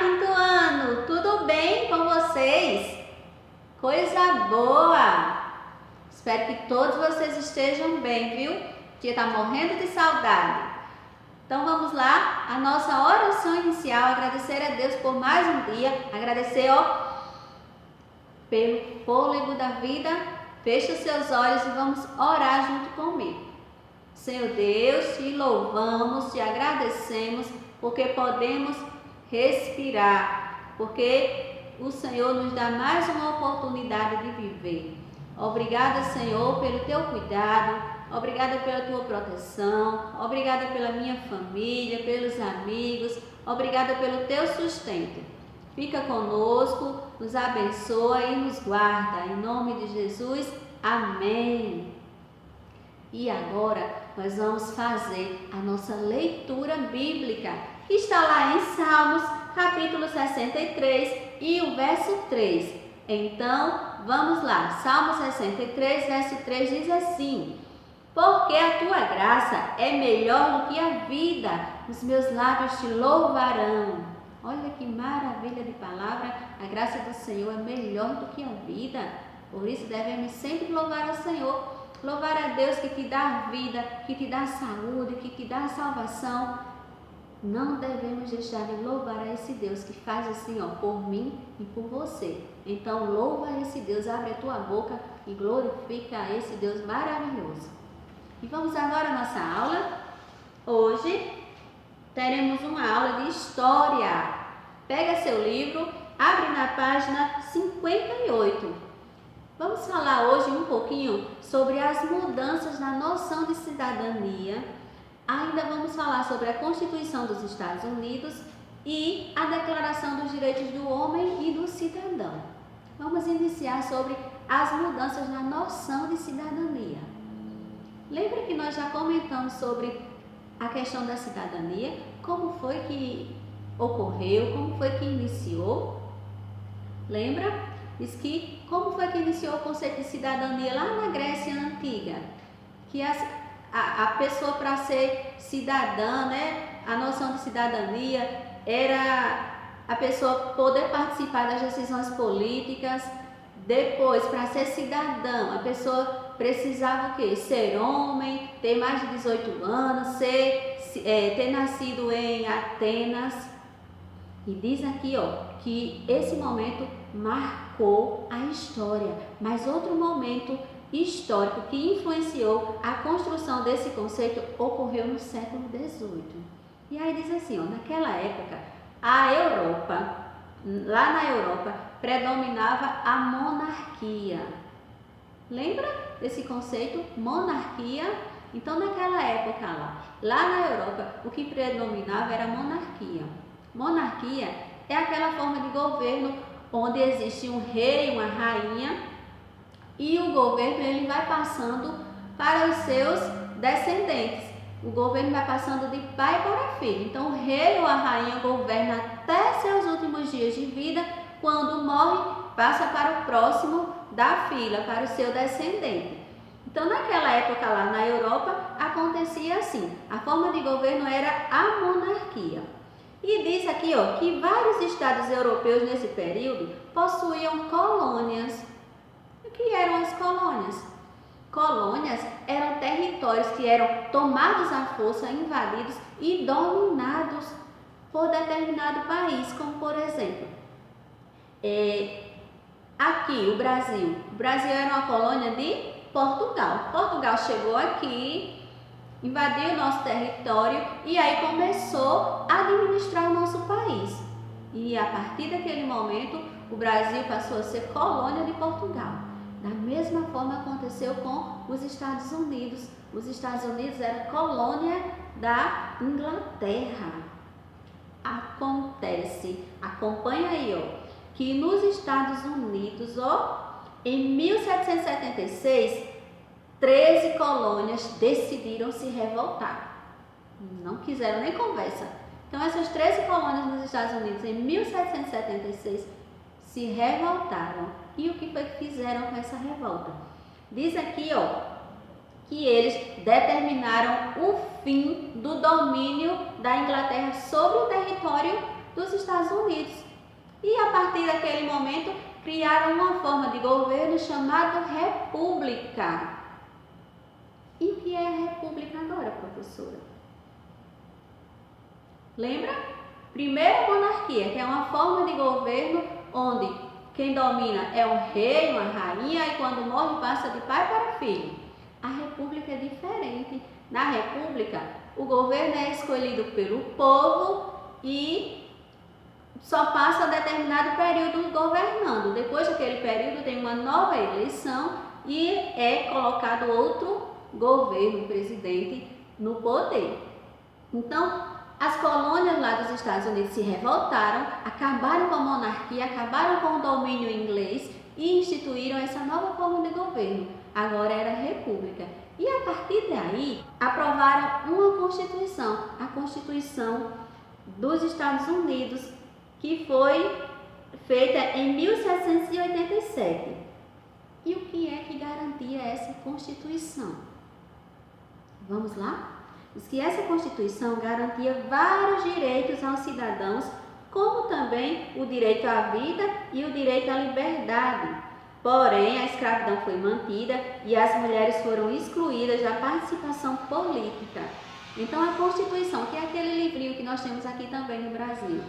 quinto ano, tudo bem com vocês? Coisa boa! Espero que todos vocês estejam bem, viu? Porque tá morrendo de saudade. Então vamos lá, a nossa oração inicial, agradecer a Deus por mais um dia, agradecer pelo fôlego da vida. Feche os seus olhos e vamos orar junto comigo. Senhor Deus, te louvamos, te agradecemos, porque podemos respirar, porque o Senhor nos dá mais uma oportunidade de viver. Obrigada, Senhor, pelo teu cuidado, obrigada pela tua proteção, obrigada pela minha família, pelos amigos, obrigada pelo teu sustento. Fica conosco, nos abençoa e nos guarda. Em nome de Jesus, amém. E agora nós vamos fazer a nossa leitura bíblica, que está lá em Salmos, capítulo 63 e o verso 3. Então, vamos lá. Salmo 63, verso 3 diz assim: porque a tua graça é melhor do que a vida, os meus lábios te louvarão. Olha que maravilha de palavra. A graça do Senhor é melhor do que a vida. Por isso devemos sempre louvar ao Senhor. Louvar a Deus que te dá vida, que te dá saúde, que te dá salvação. Não devemos deixar de louvar a esse Deus que faz assim, por mim e por você. Então louva a esse Deus, abre a tua boca e glorifica a esse Deus maravilhoso. E vamos agora à nossa aula. Hoje teremos uma aula de história. Pega seu livro, abre na página 58. Vamos falar hoje um pouquinho sobre as mudanças na noção de cidadania. Ainda vamos falar sobre a Constituição dos Estados Unidos e a Declaração dos Direitos do Homem e do Cidadão. Vamos iniciar sobre as mudanças na noção de cidadania. Lembra que nós já comentamos sobre a questão da cidadania? Como foi que ocorreu? Como foi que iniciou? Lembra? Diz que como foi que iniciou o conceito de cidadania lá na Grécia Antiga? Que a pessoa, para ser cidadã, né? A noção de cidadania era a pessoa poder participar das decisões políticas. Depois, para ser cidadão, a pessoa precisava o quê? Ser homem, ter mais de 18 anos, ter nascido em Atenas. E diz aqui, que esse momento marcou a história, mas outro momento histórico que influenciou a construção desse conceito ocorreu no século XVIII. E aí diz assim, naquela época, lá na Europa, predominava a monarquia. Lembra desse conceito? Monarquia. Então, naquela época lá na Europa, o que predominava era a monarquia. Monarquia é aquela forma de governo onde existe um rei, uma rainha, e o governo ele vai passando para os seus descendentes. O governo vai passando de pai para filho. Então, o rei ou a rainha governa até seus últimos dias de vida. Quando morre, passa para o próximo da fila, para o seu descendente. Então, naquela época lá na Europa, acontecia assim. A forma de governo era a monarquia. E diz aqui, que vários estados europeus nesse período possuíam colônias. O que eram as colônias? Colônias eram territórios que eram tomados à força, invadidos e dominados por determinado país, como por exemplo, aqui o Brasil. O Brasil era uma colônia de Portugal. Portugal chegou aqui, invadiu o nosso território e aí começou a administrar o nosso país. E a partir daquele momento, o Brasil passou a ser colônia de Portugal. Da mesma forma aconteceu com os Estados Unidos. Os Estados Unidos era colônia da Inglaterra. Acontece, acompanha aí, que nos Estados Unidos, em 1776, 13 colônias decidiram se revoltar. Não quiseram nem conversa. Então, essas 13 colônias nos Estados Unidos, em 1776, se revoltaram. E o que foi que fizeram com essa revolta? Diz aqui, que eles determinaram o fim do domínio da Inglaterra sobre o território dos Estados Unidos. partir daquele momento, criaram uma forma de governo chamada república. E o que é a república agora, professora? Lembra? Primeiro a monarquia, que é uma forma de governo onde quem domina é um rei, uma rainha, e quando morre passa de pai para filho. A república é diferente. Na república, o governo é escolhido pelo povo e só passa determinado período governando. Depois daquele período tem uma nova eleição e é colocado outro governo, presidente, no poder. Então, as colônias lá dos Estados Unidos se revoltaram, acabaram com a monarquia, acabaram com o domínio inglês e instituíram essa nova forma de governo. Agora era a república. E a partir daí, aprovaram uma Constituição, a Constituição dos Estados Unidos, que foi feita em 1787. E o que é que garantia essa Constituição? Vamos lá? Diz que essa Constituição garantia vários direitos aos cidadãos, como também o direito à vida e o direito à liberdade. Porém, a escravidão foi mantida e as mulheres foram excluídas da participação política. Então, a Constituição, que é aquele livrinho que nós temos aqui também no Brasil,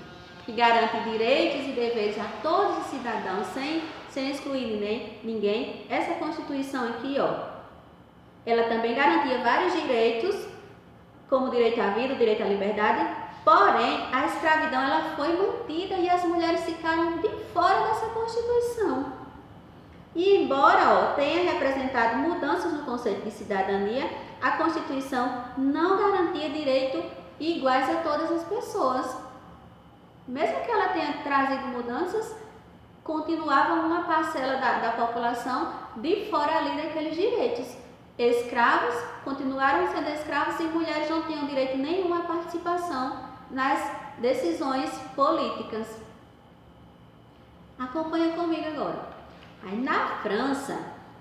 que garante direitos e deveres a todos os cidadãos, sem excluir ninguém, essa Constituição aqui, ela também garantia vários direitos, como o direito à vida, o direito à liberdade, porém, a escravidão ela foi mantida e as mulheres ficaram de fora dessa Constituição. E embora tenha representado mudanças no conceito de cidadania, a Constituição não garantia direitos iguais a todas as pessoas. Mesmo que ela tenha trazido mudanças, continuava uma parcela da população de fora ali daqueles direitos. Escravos continuaram sendo escravos e mulheres não tinham direito nenhum à participação nas decisões políticas. Acompanha comigo agora. Aí na França,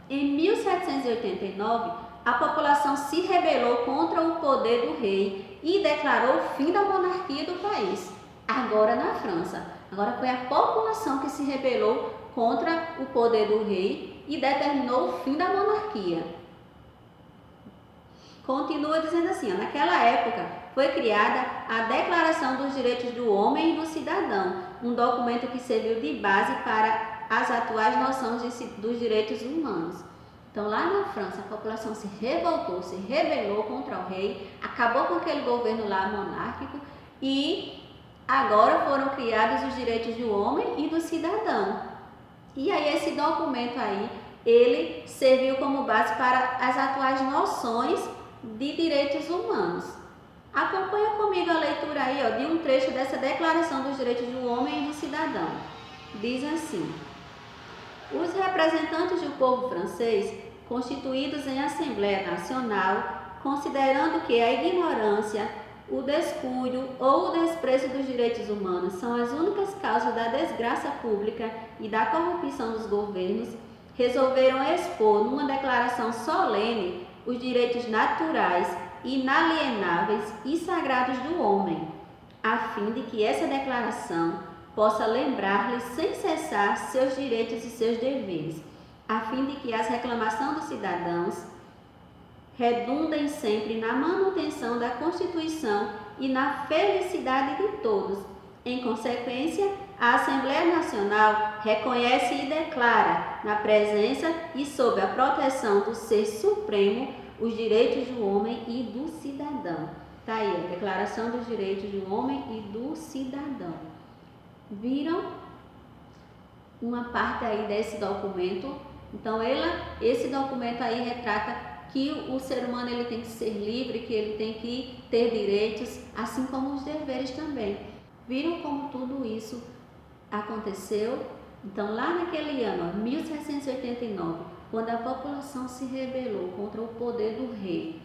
em 1789, a população se rebelou contra o poder do rei e declarou o fim da monarquia do país. Agora na França. Agora foi a população que se rebelou contra o poder do rei e determinou o fim da monarquia. Continua dizendo assim, naquela época foi criada a Declaração dos Direitos do Homem e do Cidadão, um documento que serviu de base para as atuais noções dos direitos humanos. Então, lá na França, a população se revoltou, se rebelou contra o rei, acabou com aquele governo lá monárquico e agora foram criados os direitos do homem e do cidadão. E aí esse documento aí, ele serviu como base para as atuais noções de direitos humanos. Acompanha comigo a leitura aí, de um trecho dessa Declaração dos Direitos do Homem e do Cidadão. Diz assim: os representantes do povo francês, constituídos em Assembleia Nacional, considerando que a ignorância, o descuido ou o desprezo dos direitos humanos são as únicas causas da desgraça pública e da corrupção dos governos, resolveram expor numa declaração solene os direitos naturais, inalienáveis e sagrados do homem, a fim de que essa declaração possa lembrar-lhes sem cessar seus direitos e seus deveres, a fim de que as reclamações dos cidadãos redundem sempre na manutenção da Constituição e na felicidade de todos. Em consequência, a Assembleia Nacional reconhece e declara, na presença e sob a proteção do Ser Supremo, os direitos do homem e do cidadão. Está aí a Declaração dos Direitos do Homem e do Cidadão. Viram uma parte aí desse documento? Então, esse documento aí retrata que o ser humano ele tem que ser livre, que ele tem que ter direitos, assim como os deveres também. Viram como tudo isso aconteceu? Então, lá naquele ano, 1789, quando a população se rebelou contra o poder do rei,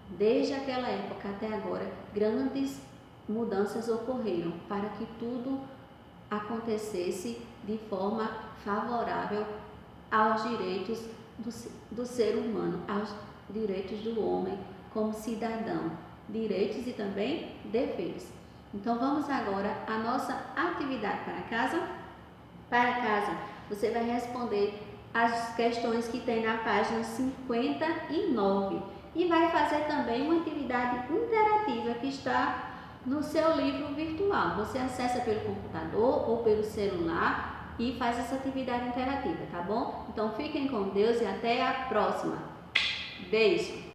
desde aquela época até agora, grandes mudanças ocorreram para que tudo acontecesse de forma favorável aos direitos do ser humano, aos direitos do homem como cidadão, direitos e também deveres. Então vamos agora à nossa atividade para casa. para casa, você vai responder as questões que tem na página 59 e vai fazer também uma atividade interativa que está no seu livro virtual. Você acessa pelo computador ou pelo celular e faz essa atividade interativa, tá bom? Então fiquem com Deus e até a próxima. Beijo!